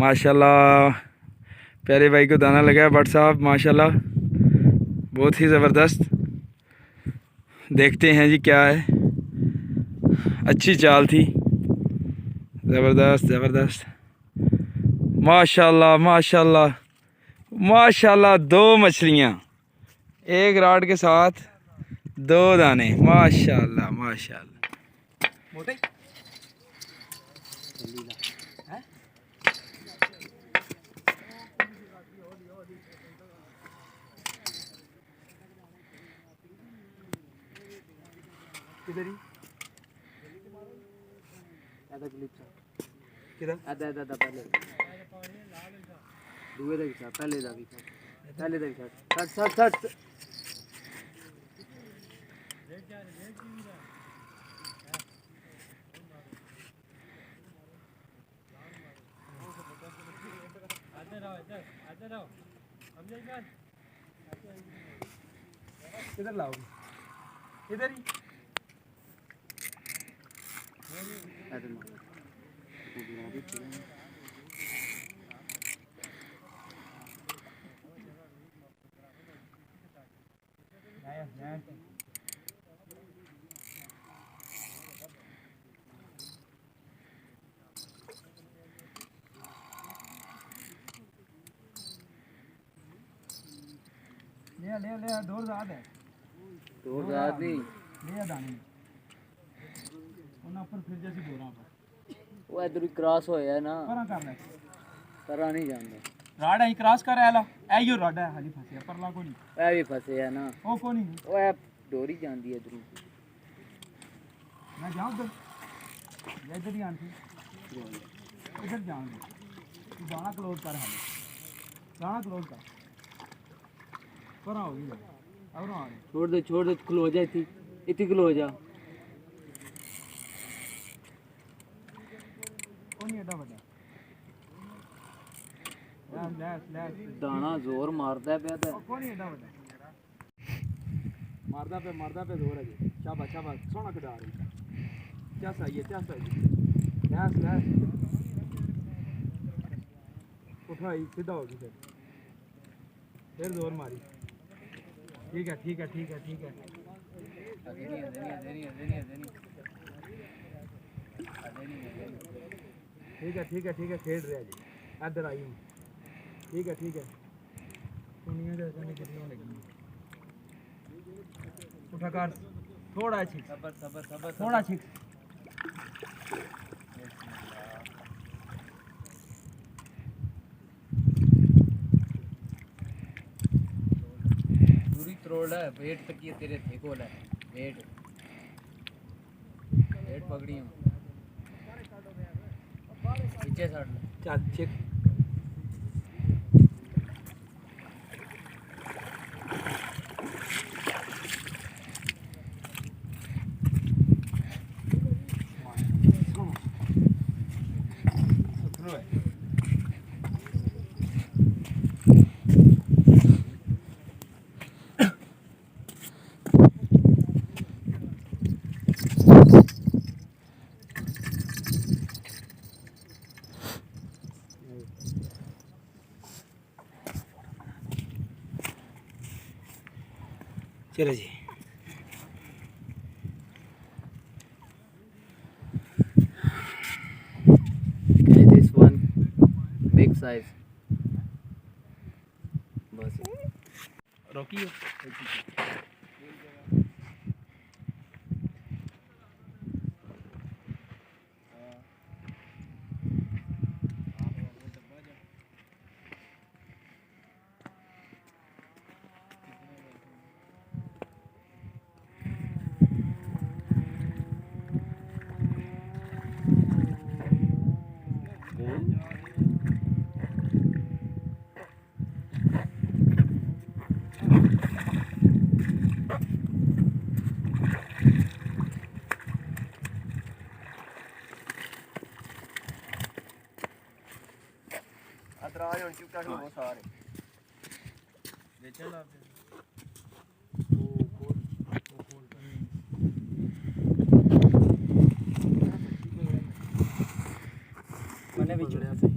माशाल्लाह प्यारे भाई को दाना लगा है भट्ट साहब माशाल्लाह, बहुत ही ज़बरदस्त। देखते हैं जी क्या है, अच्छी चाल थी, ज़बरदस्त ज़बरदस्त माशाल्लाह माशाल्लाह माशाल्लाह। 2 मछलियाँ एक राड के साथ 2 दाने, माशाल्लाह माशाल्लाह। किधर ही आधा क्लिप सा किधर आधा आधा आधा पहले दूसरे दे के पहले दा भी पहले दे के 60 60 60 किधर लाओ इधर ही ले दौड़ ज़्यादा है, दौड़ ज़्यादा नहीं ले दाने उन्हें ऊपर फिर जैसे बोरा पर वो इधर ही क्रॉस होया है ना परा कर ले परा नहीं जानदा राड है क्रॉस कर आला एयो राड है खाली फसे परला को नहीं ए भी फसे है ना ओ को नहीं ओ ए डोरी जांदी है इधर मैं जाऊं तो इधर ही आंटी इधर जाऊं तू दाना क्लोज कर हाल दाना क्लोज कर परा हो गई अब ना छोड़ दे क्लोज है इतनी क्लोज जा दाना जोर मारदा पे मारदा पे जोर है जी शाबाश शाबाश सोना कटा रही क्या सही है उठाई सीधा होगी फिर जोर मारी ठीक है खेल रहा जी इधर आई हूँ ठीक है सुनिए जैसे कितनी लगी उठा कर थोड़ा छिक सबर थोड़ा छिक पूरी त्रोड़ है वेट तक ये तेरे थे कोल है वेट पकड़ी हूँ पीछे साइड चल छिक चलो जी this one big size बस रोकियो अदराज और चुका हो सारे ले चल आप मैंने भी चढ़ा